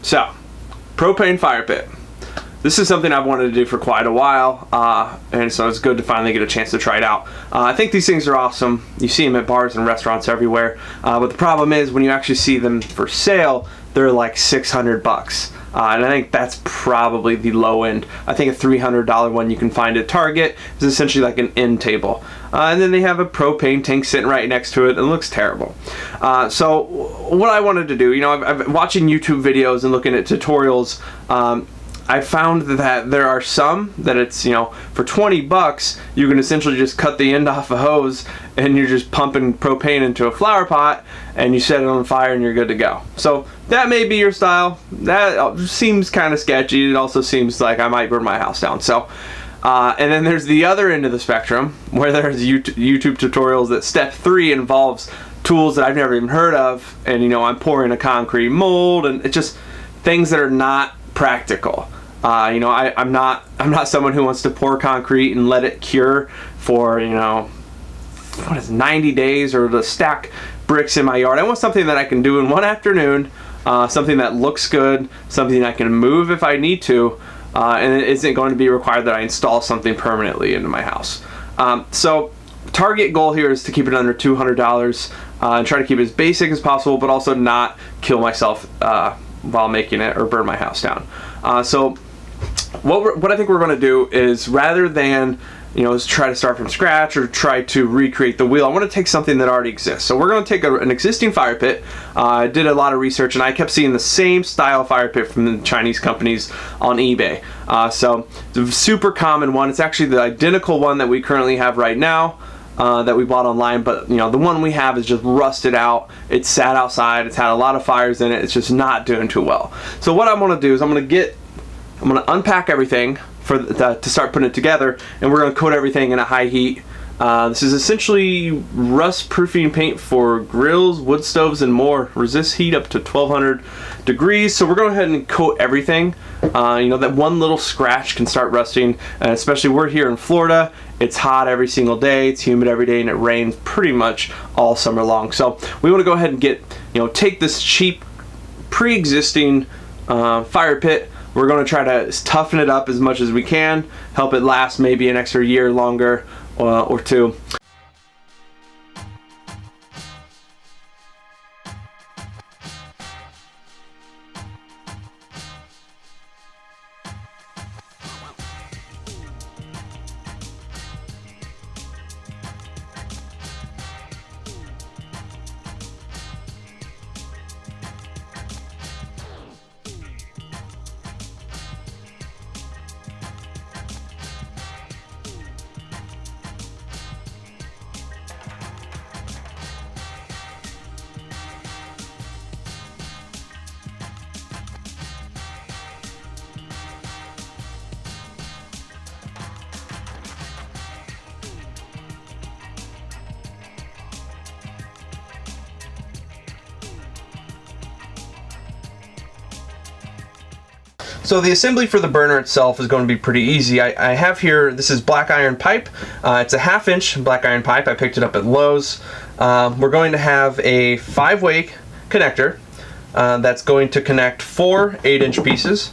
So, propane fire pit. This is something I've wanted to do for quite a while, and so it's good to finally get a chance to try it out. I think these things are awesome. You see them at bars and restaurants everywhere, but the problem is when you actually see them for sale, they're like $600. And I think that's probably the low end. I think a $300 one you can find at Target is essentially like an end table. And then they have a propane tank sitting right next to it, and it looks terrible. So what I wanted to do, you know, I've watching YouTube videos and looking at tutorials. I found that there are some that it's, you know, for 20 bucks, you can essentially just cut the end off a hose and you're just pumping propane into a flower pot and you set it on fire and you're good to go. So that may be your style. That seems kind of sketchy. It also seems like I might burn my house down. So, and then there's the other end of the spectrum where there's YouTube tutorials that step 3 involves tools that I've never even heard of. And, you know, I'm pouring a concrete mold and it's just things that are not practical. You know, I'm not someone who wants to pour concrete and let it cure for, you know, what is it, 90 days or to stack bricks in my yard. I want something that I can do in one afternoon, something that looks good, something I can move if I need to, and it isn't going to be required that I install something permanently into my house. So target goal here is to keep it under $200 and try to keep it as basic as possible, but also not kill myself while making it or burn my house down. So what I think we're going to do is, rather than, you know, try to start from scratch or try to recreate the wheel, I want to take something that already exists. So we're going to take an existing fire pit. I did a lot of research and I kept seeing the same style fire pit from the Chinese companies on eBay. So it's a super common one. It's actually the identical one that we currently have right now. That we bought online, but you know, the one we have is just rusted out. It's sat outside, it's had a lot of fires in it, it's just not doing too well. So what I'm going to do is I'm going to unpack everything to start putting it together, and we're going to coat everything in a high heat. This is essentially rust proofing paint for grills, wood stoves, and more. Resists heat up to 1200 degrees. So we're going to go ahead and coat everything. You know, that one little scratch can start rusting, and especially we're here in Florida. It's hot every single day, it's humid every day, and it rains pretty much all summer long. So we want to go ahead and take this cheap pre-existing fire pit. We're going to try to toughen it up as much as we can, help it last maybe an extra year longer or two. So the assembly for the burner itself is going to be pretty easy. I have here, this is black iron pipe. It's a 1/2 inch black iron pipe. I picked it up at Lowe's. We're going to have a 5-way connector that's going to connect 4 8-inch pieces.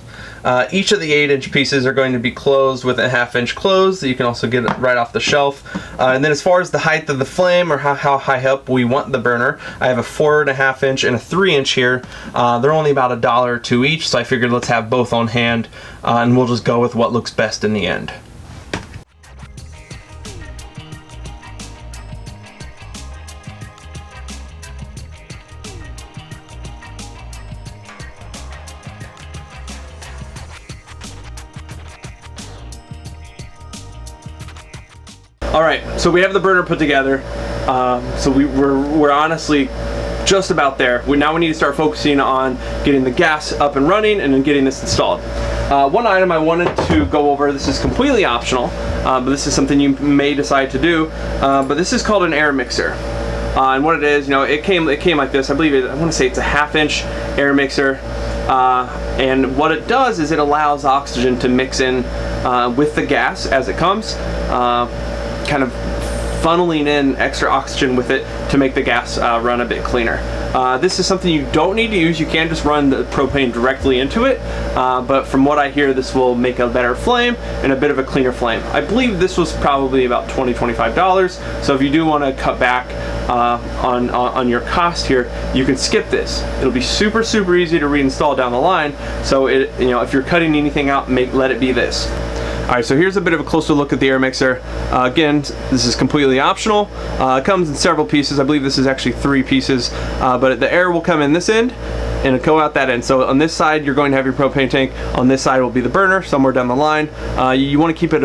Each of the 8-inch pieces are going to be closed with a 1/2 inch close that you can also get right off the shelf. And then as far as the height of the flame, or how high up we want the burner, I have a 4.5 inch and a 3 inch here. They're only about $1 or $2 each, so I figured let's have both on hand, and we'll just go with what looks best in the end. All right, so we have the burner put together. So we're honestly just about there. Now we need to start focusing on getting the gas up and running and then getting this installed. One item I wanted to go over, this is completely optional, but this is something you may decide to do, but this is called an air mixer. And what it is, it came like this. I want to say it's a 1/2 inch air mixer. And what it does is it allows oxygen to mix in with the gas as it comes, kind of funneling in extra oxygen with it to make the gas run a bit cleaner. This is something you don't need to use. You can just run the propane directly into it, but from what I hear, this will make a better flame and a bit of a cleaner flame. I believe this was probably about $20–25, so if you do want to cut back on your cost here, you can skip this. It'll be super easy to reinstall down the line, so if you're cutting anything out, let it be this. Alright, so here's a bit of a closer look at the air mixer. Again, this is completely optional. It comes in several pieces. I believe this is actually 3 pieces, but the air will come in this end and it'll go out that end. So on this side, you're going to have your propane tank. On this side will be the burner, somewhere down the line. You want to keep it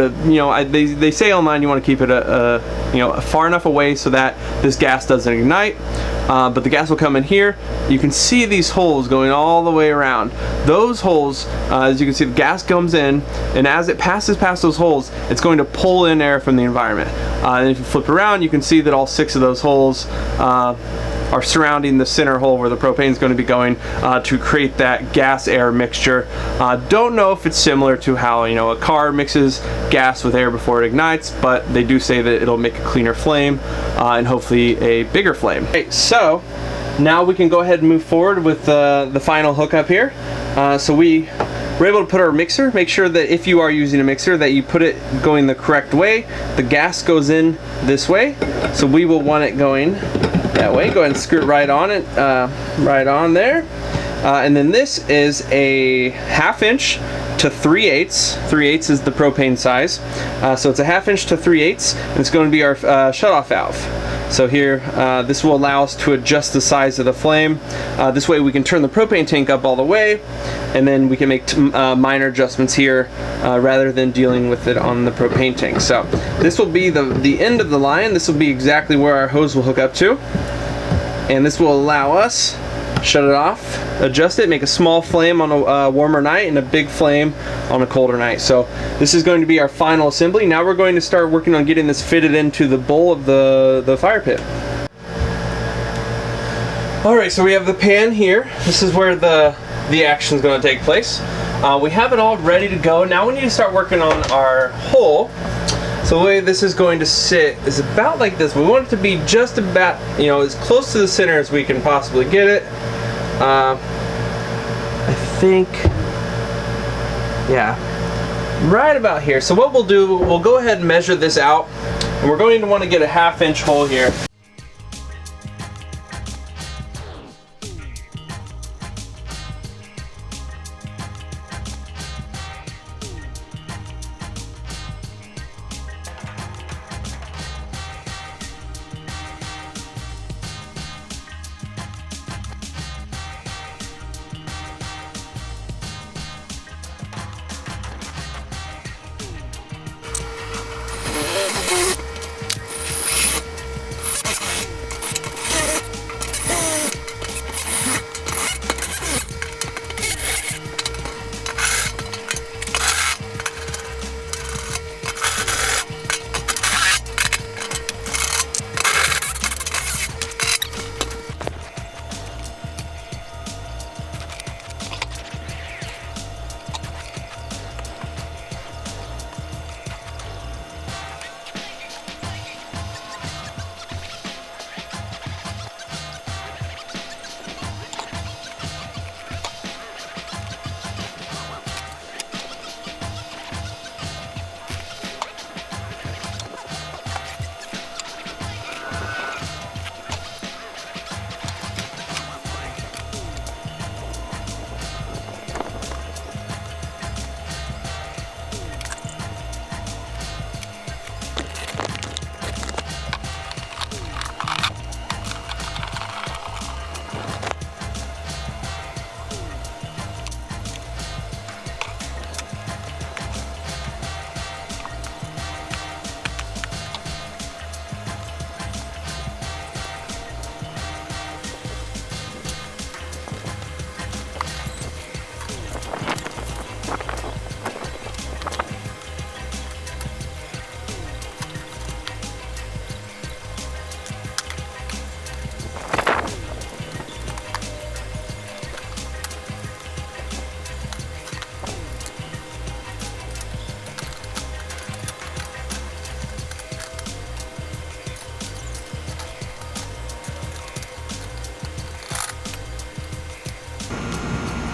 they say online you want to keep it far enough away so that this gas doesn't ignite. But the gas will come in here. You can see these holes going all the way around. Those holes, as you can see, the gas comes in, and as it passes past those holes, it's going to pull in air from the environment. And if you flip around, you can see that all 6 of those holes are surrounding the center hole where the propane is going to be going to create that gas-air mixture. Don't know if it's similar to how a car mixes gas with air before it ignites, but they do say that it'll make a cleaner flame and hopefully a bigger flame. Okay, so now we can go ahead and move forward with the final hookup here. So we're able to put our mixer. Make sure that if you are using a mixer that you put it going the correct way. The gas goes in this way, so we will want it going that way. Go ahead and screw it right on it, right on there. And then this is a 1/2 inch to 3/8. 3/8 is the propane size. So it's a 1/2 inch to 3/8, and it's going to be our shutoff valve. So here, this will allow us to adjust the size of the flame. This way we can turn the propane tank up all the way, and then we can make minor adjustments here rather than dealing with it on the propane tank. So this will be the end of the line. This will be exactly where our hose will hook up to. And this will allow us shut it off, adjust it, make a small flame on a warmer night and a big flame on a colder night. So this is going to be our final assembly. Now we're going to start working on getting this fitted into the bowl of the fire pit. Alright, so we have the pan here. This is where the action is going to take place. We have it all ready to go. Now we need to start working on our hole. So the way this is going to sit is about like this. We want it to be just about, as close to the center as we can possibly get it. I think, yeah, right about here. So what we'll do, we'll go ahead and measure this out, and we're going to want to get a 1/2 inch hole here.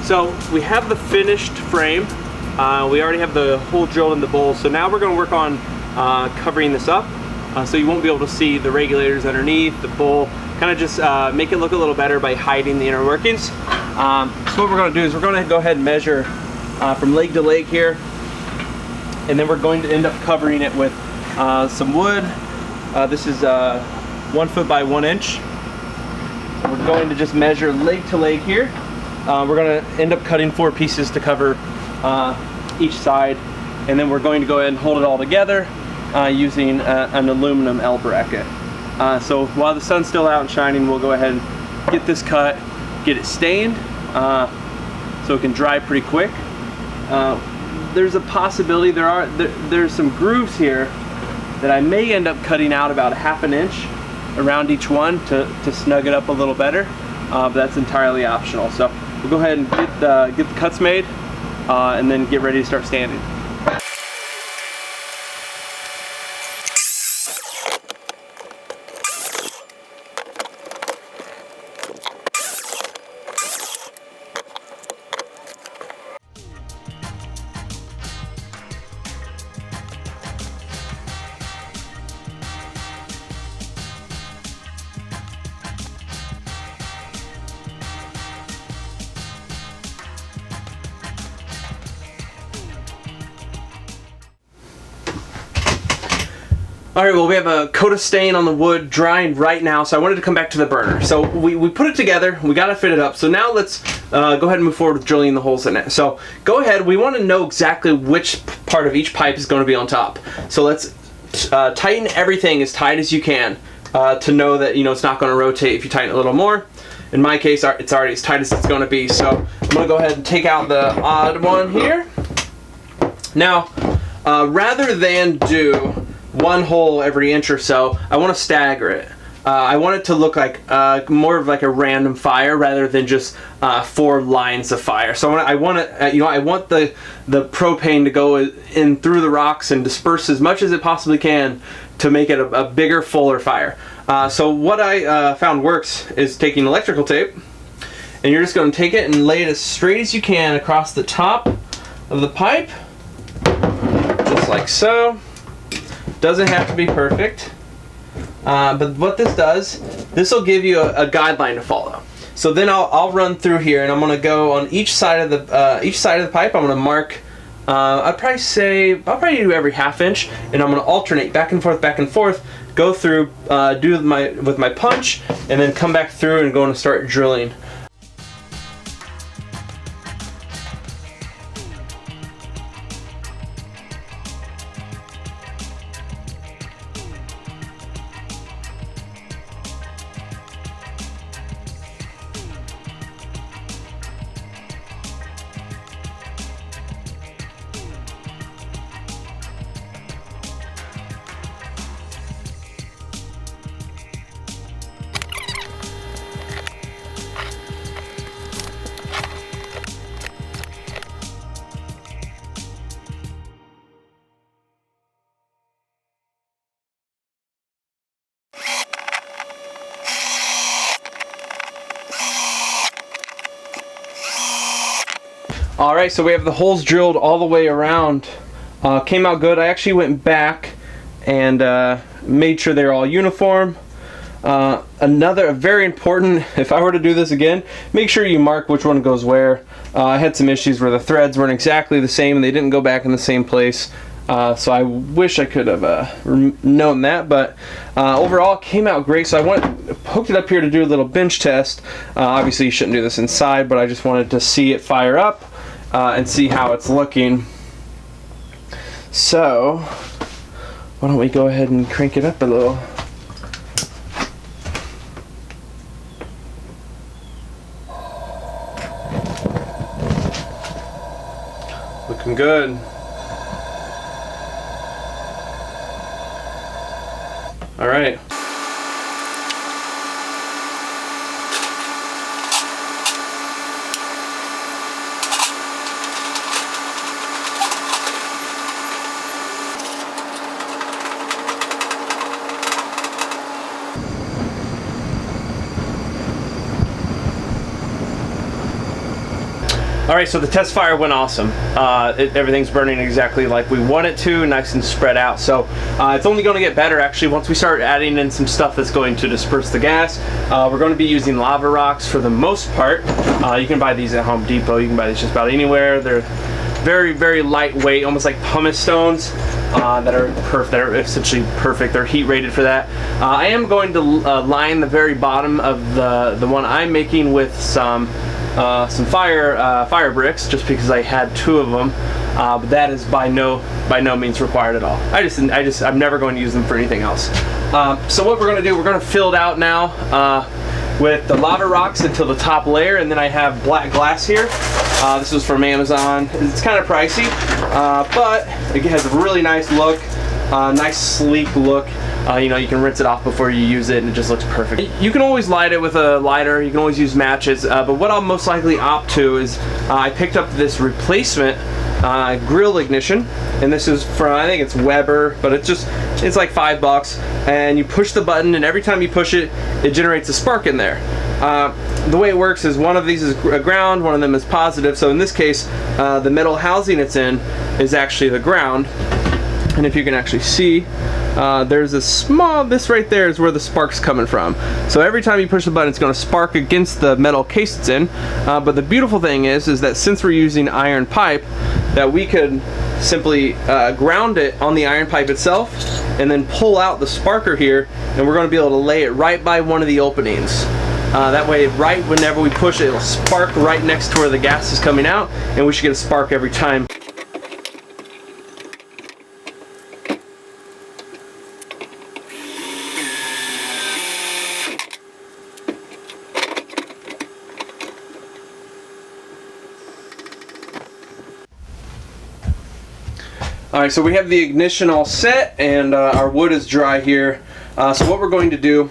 So we have the finished frame. We already have the hole drilled in the bowl. So now we're going to work on covering this up. So you won't be able to see the regulators underneath, the bowl. Kind of just make it look a little better by hiding the inner workings. So what we're going to do is we're going to go ahead and measure from leg to leg here. And then we're going to end up covering it with some wood. This is 1 foot by 1 inch. We're going to just measure leg to leg here. We're going to end up cutting 4 pieces to cover each side, and then we're going to go ahead and hold it all together using an aluminum L bracket. So while the sun's still out and shining, we'll go ahead and get this cut, get it stained, so it can dry pretty quick. There's a possibility there's some grooves here that I may end up cutting out about 1/2 inch around each one to snug it up a little better, but that's entirely optional. So we'll go ahead and get the cuts made and then get ready to start sanding. Alright, well, we have a coat of stain on the wood drying right now, so I wanted to come back to the burner. So we put it together, we got it fitted up, so now let's go ahead and move forward with drilling the holes in it. So go ahead, we want to know exactly which part of each pipe is going to be on top. So let's tighten everything as tight as you can to know that it's not going to rotate if you tighten it a little more. In my case, it's already as tight as it's going to be, so I'm going to go ahead and take out the odd one here. Now, rather than do 1 hole every inch or so, I want to stagger it. I want it to look like more of like a random fire rather than just 4 lines of fire. So I want the propane to go in through the rocks and disperse as much as it possibly can to make it a bigger, fuller fire. So what I found works is taking electrical tape, and you're just going to take it and lay it as straight as you can across the top of the pipe, just like so. Doesn't have to be perfect, but what this does, this will give you a guideline to follow. So then I'll run through here, and I'm going to go on each side of the pipe. I'm going to mark. I'll probably do every 1/2 inch, and I'm going to alternate back and forth. Go through, do with my punch, and then come back through and going to start drilling. Alright, so we have the holes drilled all the way around. Came out good. I actually went back and made sure they're all uniform. Another very important, if I were to do this again, make sure you mark which one goes where. I had some issues where the threads weren't exactly the same and they didn't go back in the same place. So I wish I could have known that, but overall it came out great. So I hooked it up here to do a little bench test. Obviously you shouldn't do this inside, but I just wanted to see it fire up and see how it's looking. So why don't we go ahead and crank it up a little. Looking good. All right. Alright, so the test fire went awesome. Everything's burning exactly like we want it to, nice and spread out. So it's only going to get better actually once we start adding in some stuff that's going to disperse the gas. We're going to be using lava rocks for the most part. You can buy these at Home Depot, you can buy these just about anywhere. They're very, very lightweight, almost like pumice stones that are essentially perfect. They're heat rated for that. I am going to line the very bottom of the one I'm making with some fire bricks, just because I had 2 of them, but that is by no means required at all. I'm never going to use them for anything else. So what we're going to do, we're going to fill it out now with the lava rocks until the top layer, and then I have black glass here. This was from Amazon. It's kind of pricey, but it has a really nice look, nice sleek look. You know, you can rinse it off before you use it and it just looks perfect. You can always light it with a lighter, you can always use matches, but what I'll most likely opt to is I picked up this replacement grill ignition, and this is from, I think it's Weber, but it's like $5, and you push the button, and every time you push it, it generates a spark in there. The way it works is one of these is ground, one of them is positive, so in this case the metal housing it's in is actually the ground. And if you can actually see, there's a this right there is where the spark's coming from. So every time you push the button, it's going to spark against the metal case it's in. But the beautiful thing is that since we're using iron pipe, that we could simply ground it on the iron pipe itself, and then pull out the sparker here, and we're going to be able to lay it right by one of the openings. That way, right whenever we push it, it'll spark right next to where the gas is coming out, and we should get a spark every time. Alright, so we have the ignition all set, and our wood is dry here. So what we're going to do,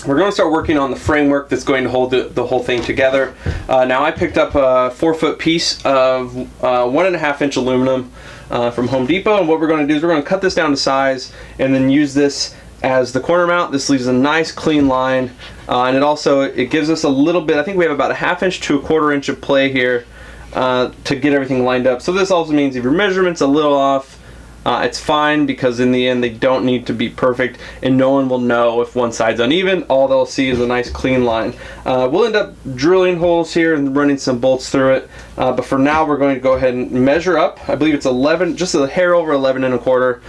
we're going to start working on the framework that's going to hold the whole thing together. Now I picked up a 4-foot piece of 1.5 inch aluminum from Home Depot, and what we're going to do is we're going to cut this down to size and then use this as the corner mount. This leaves a nice clean line, and it gives us a little bit, I think we have about a 1/2 inch to a 1/4 inch of play here to get everything lined up. So this also means if your measurement's a little off, it's fine, because in the end they don't need to be perfect, and no one will know if one side's uneven. All they'll see is a nice clean line. We'll end up drilling holes here and running some bolts through it, but for now we're going to go ahead and measure up. I believe it's 11, just a hair over 11 1/4,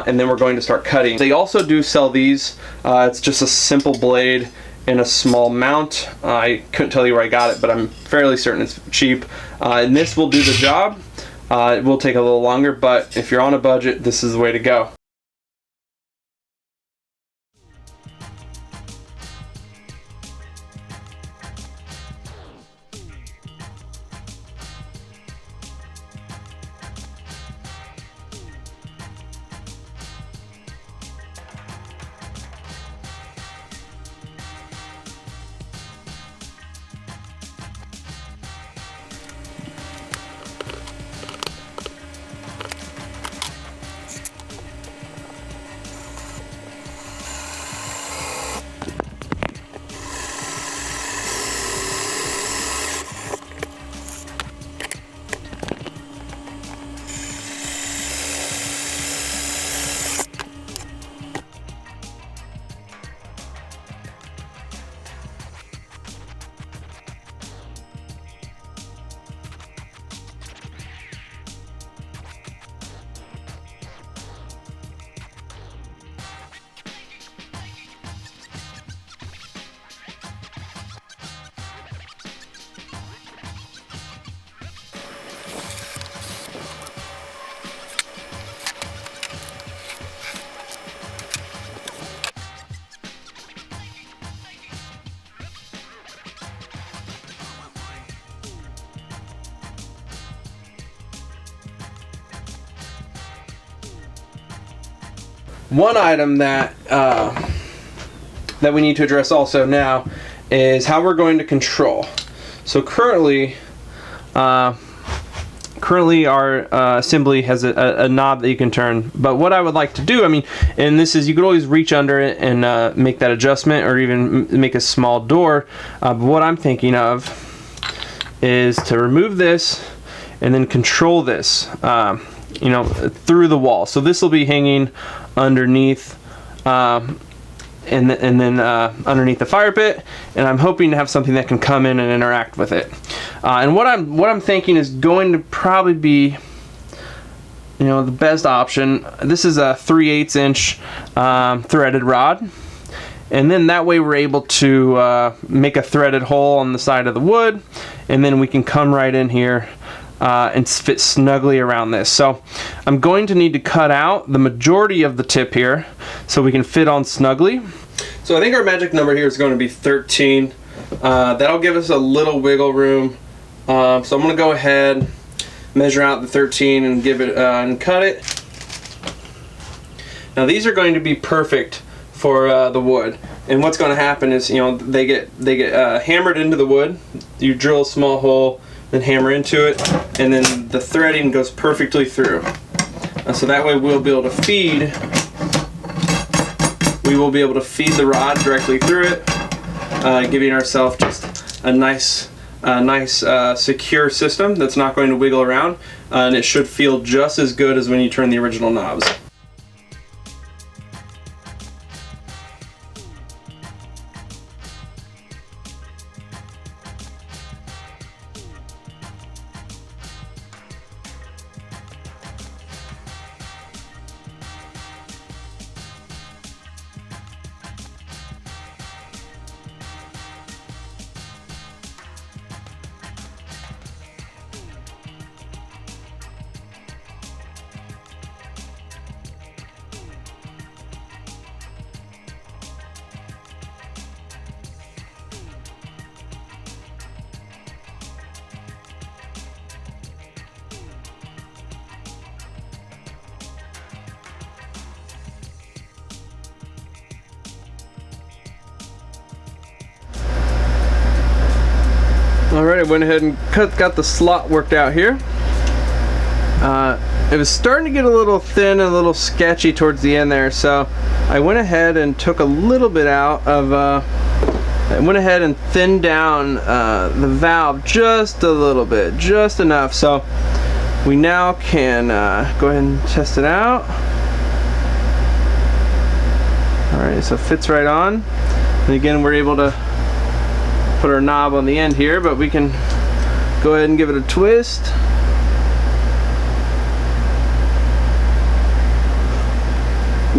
and then we're going to start cutting. They also do sell these. It's just a simple blade in a small mount. I couldn't tell you where I got it, but I'm fairly certain it's cheap, and this will do the job. It will take a little longer, but if you're on a budget, this is the way to go. One item that we need to address also now is how we're going to control. So currently our assembly has a knob that you can turn, but what I would like to do, I mean, and this is, you could always reach under it and make that adjustment, or even make a small door, but what I'm thinking of is to remove this and then control this, you know, through the wall. So this will be hanging underneath, and then underneath the fire pit, and I'm hoping to have something that can come in and interact with it. And what I'm thinking is going to probably be, you know, the best option. This is a 3/8 inch threaded rod, and then that way we're able to make a threaded hole on the side of the wood, and then we can come right in here and fit snugly around this. So I'm going to need to cut out the majority of the tip here so we can fit on snugly. So I think our magic number here is going to be 13. That'll give us a little wiggle room. So I'm going to go ahead, measure out the 13 and give it and cut it. Now these are going to be perfect for the wood. And what's going to happen is, you know, they get hammered into the wood. You drill a small hole, then hammer into it, and then the threading goes perfectly through. So that way we'll be able to feed. We will be able to feed the rod directly through it, giving ourselves just a nice secure system that's not going to wiggle around, and it should feel just as good as when you turn the original knobs. Alright, I went ahead and got the slot worked out here. It was starting to get a little thin and a little sketchy towards the end there, so I went ahead and took a little bit out of, I went ahead and thinned down the valve just a little bit, just enough, so we now can go ahead and test it out. Alright, so it fits right on. And again, we're able to put our knob on the end here, but we can go ahead and give it a twist.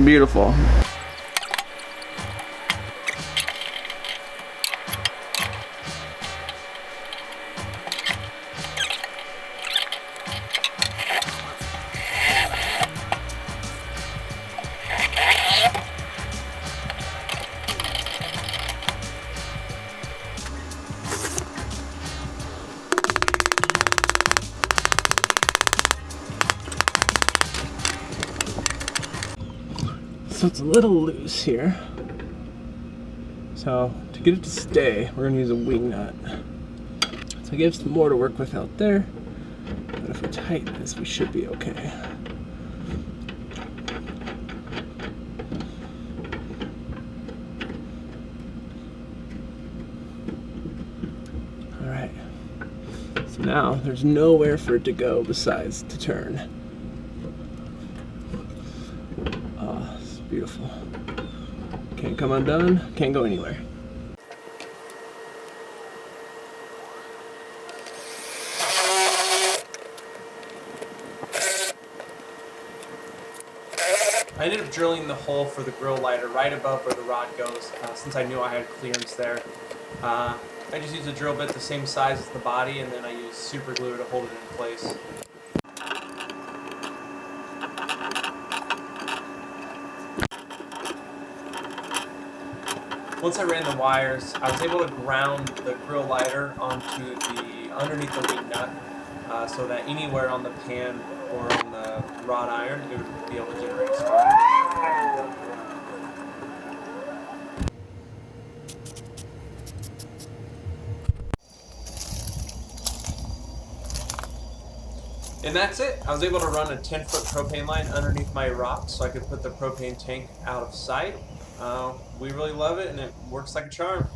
Beautiful. So it's a little loose here. So to get it to stay, we're gonna use a wing nut. So it gives some more to work with out there. But if we tighten this, we should be okay. All right. So now there's nowhere for it to go besides to turn. Beautiful. Can't come undone, can't go anywhere. I ended up drilling the hole for the grill lighter right above where the rod goes, since I knew I had clearance there. I just used a drill bit the same size as the body, and then I used super glue to hold it in place. Once I ran the wires, I was able to ground the grill lighter onto the underneath the wing nut, so that anywhere on the pan or on the wrought iron, it would be able to generate a spark. And that's it. I was able to run a 10-foot propane line underneath my rock so I could put the propane tank out of sight. We really love it, and it works like a charm.